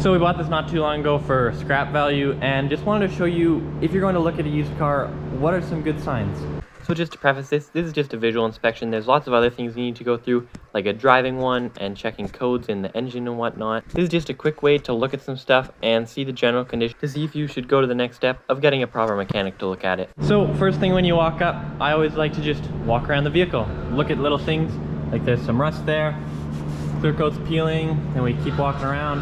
So we bought this not too long ago for scrap value, and just wanted to show you, if you're going to look at a used car, what are some good signs. So just to preface this is just a visual inspection. There's lots of other things you need to go through, like a driving one and checking codes in the engine and whatnot. This is just a quick way to look at some stuff and see the general condition to see if you should go to the next step of getting a proper mechanic to look at it. So first thing when you walk up, I always like to just walk around the vehicle, look at little things, like there's some rust there, clear coat's peeling, and we keep walking around.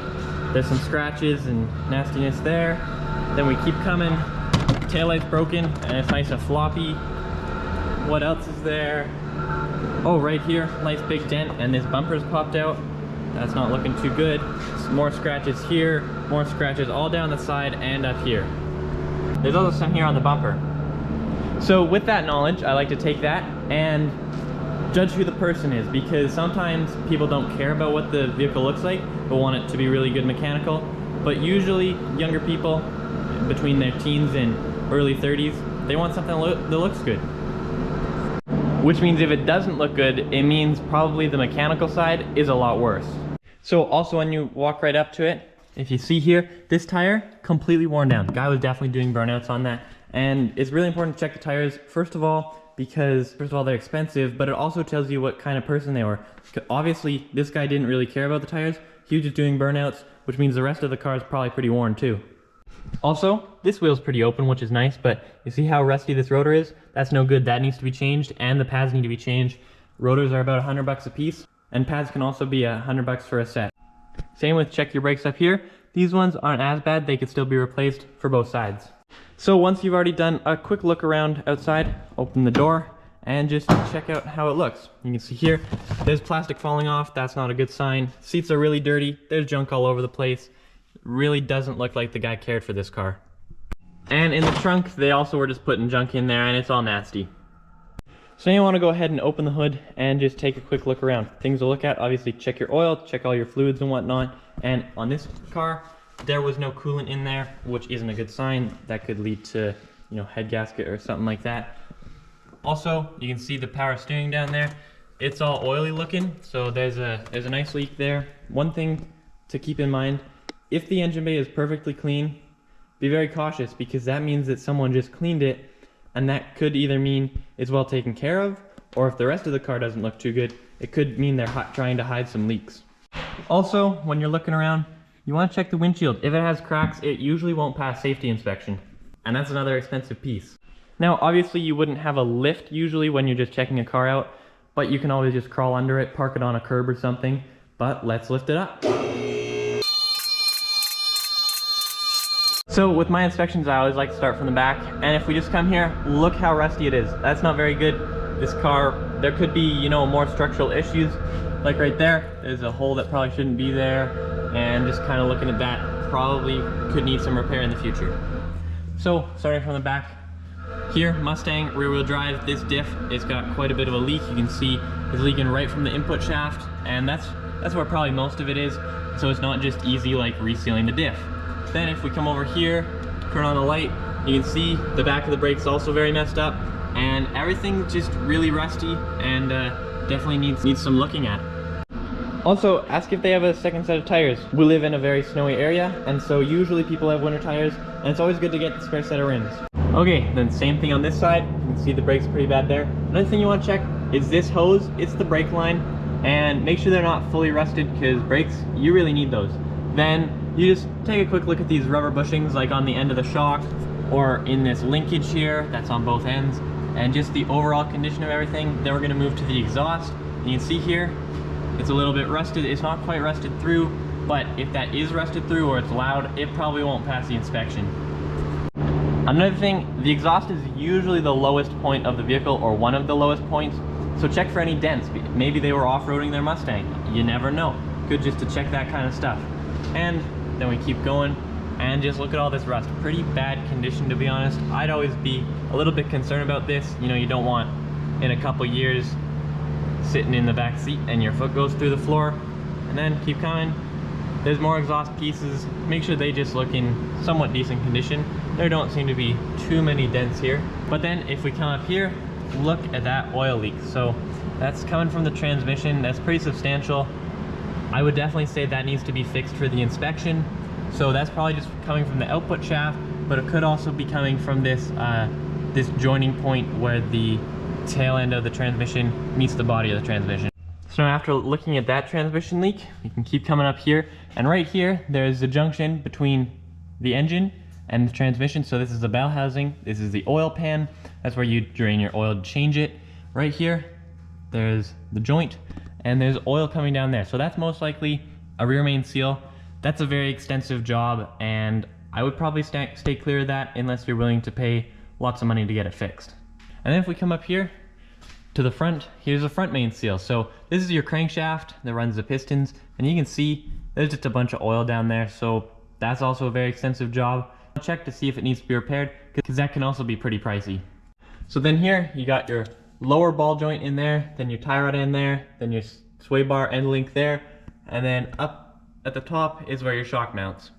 There's some scratches and nastiness there. Then we keep coming, taillight's broken and it's nice and floppy. What else is there? Oh, right here, nice big dent, and this bumper's popped out. That's not looking too good. Some more scratches here, more scratches all down the side and up here. There's also some here on the bumper. So with that knowledge, I like to take that and judge who the person is, because sometimes people don't care about what the vehicle looks like, but want it to be really good mechanical. But usually younger people between their teens and early 30s, they want something that looks good. Which means if it doesn't look good, it means probably the mechanical side is a lot worse. So also when you walk right up to it, if you see here, this tire completely worn down. The guy was definitely doing burnouts on that. And it's really important to check the tires, first of all, because first of all they're expensive, but it also tells you what kind of person they were. Obviously this guy didn't really care about the tires, he was just doing burnouts, which means the rest of the car is probably pretty worn too. Also, this wheel's pretty open, which is nice, but you see how rusty this rotor is? That's no good. That needs to be changed, and the pads need to be changed. Rotors are about $100 a piece, and pads can also be $100 for a set. Same with check your brakes up here. These ones aren't as bad, they could still be replaced for both sides. So once you've already done a quick look around outside, open the door, and just check out how it looks. You can see here, there's plastic falling off, that's not a good sign. Seats are really dirty, there's junk all over the place. Really doesn't look like the guy cared for this car. And in the trunk, they also were just putting junk in there and it's all nasty. So you want to go ahead and open the hood and just take a quick look around. Things to look at, obviously check your oil, check all your fluids and whatnot. And on this car, there was no coolant in there, which isn't a good sign. That could lead to, head gasket or something like that. Also, you can see the power steering down there. It's all oily looking, so there's a nice leak there. One thing to keep in mind, if the engine bay is perfectly clean, be very cautious, because that means that someone just cleaned it, and that could either mean it's well taken care of, or if the rest of the car doesn't look too good, it could mean they're trying to hide some leaks. Also, when you're looking around, you want to check the windshield. If it has cracks, it usually won't pass safety inspection, and that's another expensive piece. Now, obviously you wouldn't have a lift usually when you're just checking a car out, but you can always just crawl under it, park it on a curb or something, but let's lift it up. So with my inspections, I always like to start from the back, and if we just come here, look how rusty it is. That's not very good. This car, there could be, more structural issues. Like right there, there's a hole that probably shouldn't be there, and just kind of looking at that, probably could need some repair in the future. So starting from the back, here, Mustang, rear wheel drive, this diff, it's got quite a bit of a leak. You can see it's leaking right from the input shaft, and that's where probably most of it is. So it's not just easy like resealing the diff. Then if we come over here, turn on the light, you can see the back of the brake's also very messed up, and everything's just really rusty and definitely needs some looking at. Also, ask if they have a second set of tires. We live in a very snowy area, and so usually people have winter tires, and it's always good to get the spare set of rims. Okay, then same thing on this side. You can see the brake's pretty bad there. Another thing you want to check is this hose. It's the brake line, and make sure they're not fully rusted, because brakes, you really need those. Then you just take a quick look at these rubber bushings, like on the end of the shock, or in this linkage here, that's on both ends, and just the overall condition of everything. Then we're going to move to the exhaust. And you can see here, it's a little bit rusted. It's not quite rusted through, but if that is rusted through or it's loud, it probably won't pass the inspection. Another thing, the exhaust is usually the lowest point of the vehicle, or one of the lowest points, so check for any dents. Maybe they were off-roading their Mustang. You never know. Good just to check that kind of stuff. And then we keep going, and just look at all this rust. Pretty bad condition, to be honest. I'd always be a little bit concerned about this. You don't want in a couple years sitting in the back seat and your foot goes through the floor. And then keep coming. There's more exhaust pieces. Make sure they just look in somewhat decent condition. There don't seem to be too many dents here. But then if we come up here, look at that oil leak. So that's coming from the transmission. That's pretty substantial. I would definitely say that needs to be fixed for the inspection. So that's probably just coming from the output shaft, but it could also be coming from this this joining point where the tail end of the transmission meets the body of the transmission. So now after looking at that transmission leak, we can keep coming up here, and right here there's the junction between the engine and the transmission. So this is the bell housing, this is the oil pan, that's where you drain your oil to change it. Right here there's the joint, and there's oil coming down there. So that's most likely a rear main seal. That's a very extensive job, and I would probably stay clear of that unless you're willing to pay lots of money to get it fixed. And then if we come up here to the front, here's a front main seal. So this is your crankshaft that runs the pistons, and you can see there's just a bunch of oil down there. So that's also a very extensive job. Check to see if it needs to be repaired, because that can also be pretty pricey. So then here you got your lower ball joint in there, then your tie rod in there, then your sway bar end link there, and then up at the top is where your shock mounts.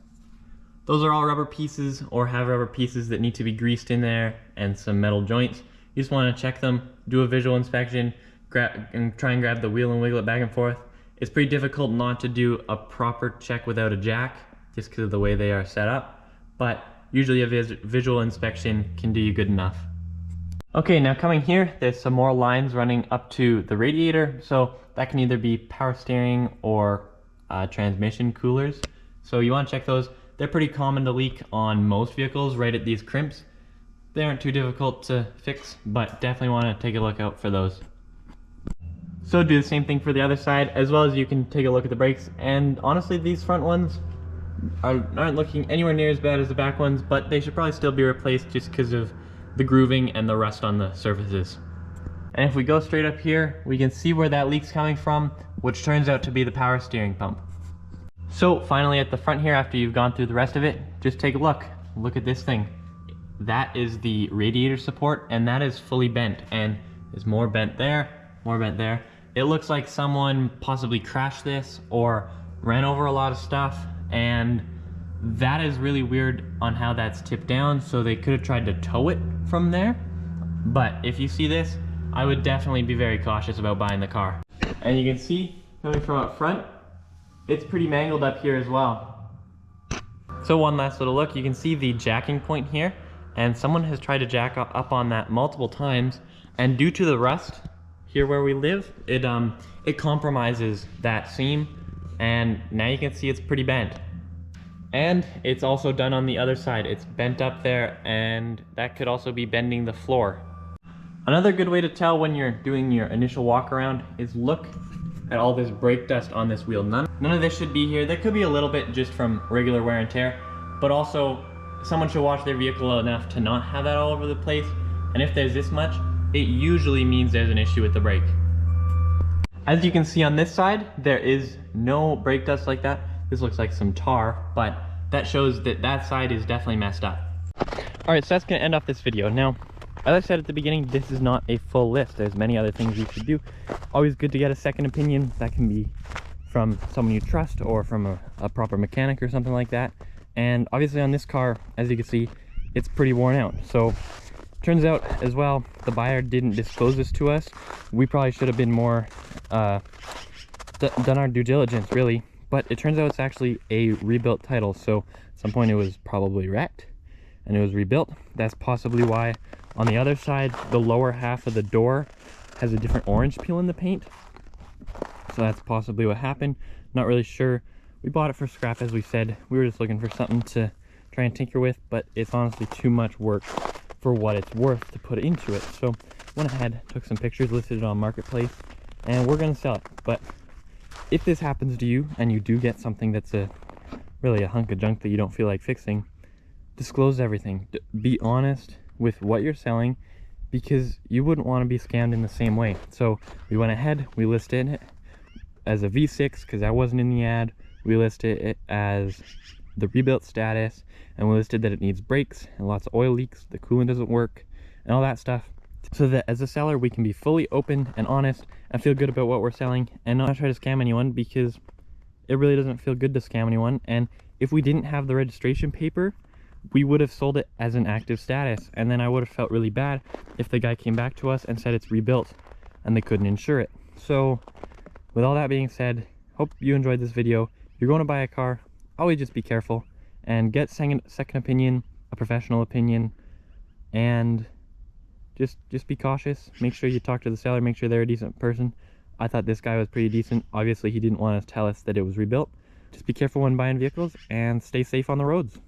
Those are all rubber pieces, or have rubber pieces that need to be greased in there, and some metal joints. You just want to check them, do a visual inspection, and try and grab the wheel and wiggle it back and forth. It's pretty difficult not to do a proper check without a jack, just because of the way they are set up, but usually a visual inspection can do you good enough. Okay, now coming here, there's some more lines running up to the radiator. So that can either be power steering or transmission coolers. So you want to check those. They're pretty common to leak on most vehicles right at these crimps. They aren't too difficult to fix, but definitely want to take a look out for those. So do the same thing for the other side, as well as you can take a look at the brakes. And honestly, these front ones aren't looking anywhere near as bad as the back ones, but they should probably still be replaced just because of the grooving and the rust on the surfaces. And if we go straight up here, we can see where that leak's coming from, which turns out to be the power steering pump. So finally at the front here, after you've gone through the rest of it, just take a look. Look at this thing. That is the radiator support, and that is fully bent, and there's more bent there, more bent there. It looks like someone possibly crashed this or ran over a lot of stuff, and that is really weird on how that's tipped down. So they could have tried to tow it from there, but if you see this, I would definitely be very cautious about buying the car. And you can see coming from up front, it's pretty mangled up here as well. So one last little look, you can see the jacking point here, and someone has tried to jack up on that multiple times, and due to the rust here where we live, it compromises that seam, and now you can see it's pretty bent. And it's also done on the other side. It's bent up there, and that could also be bending the floor. Another good way to tell when you're doing your initial walk around is look at all this brake dust on this wheel. None of this should be here. There could be a little bit just from regular wear and tear, but also someone should wash their vehicle enough to not have that all over the place. And if there's this much, it usually means there's an issue with the brake. As you can see on this side, there is no brake dust like that. This looks like some tar, but that shows that that side is definitely messed up. Alright, so that's going to end off this video. Now, as I said at the beginning, this is not a full list. There's many other things you should do. Always good to get a second opinion. That can be from someone you trust or from a proper mechanic or something like that. And obviously on this car, as you can see, it's pretty worn out. So turns out as well, the buyer didn't disclose this to us. We probably should have been more done our due diligence, really. But it turns out it's actually a rebuilt title. So at some point it was probably wrecked and it was rebuilt. That's possibly why on the other side, the lower half of the door has a different orange peel in the paint. So that's possibly what happened. Not really sure. We bought it for scrap, as we said. We were just looking for something to try and tinker with, but it's honestly too much work for what it's worth to put into it. So went ahead, took some pictures, listed it on Marketplace, and we're gonna sell it. But if this happens to you and you do get something that's really a hunk of junk that you don't feel like fixing, disclose everything. Be honest with what you're selling, because you wouldn't want to be scammed in the same way. So we went ahead, we listed it as a V6 because that wasn't in the ad. We listed it as the rebuilt status, and we listed that it needs brakes and lots of oil leaks, the coolant doesn't work, and all that stuff, so that as a seller we can be fully open and honest and feel good about what we're selling and not try to scam anyone, because it really doesn't feel good to scam anyone. And if we didn't have the registration paper, we would have sold it as an active status, and then I would have felt really bad if the guy came back to us and said it's rebuilt and they couldn't insure it. So with all that being said, hope you enjoyed this video. If you're going to buy a car, always just be careful. and get second opinion, a professional opinion, and just be cautious. Make sure you talk to the seller, make sure they're a decent person. I thought this guy was pretty decent. Obviously he didn't want to tell us that it was rebuilt. Just be careful when buying vehicles and stay safe on the roads.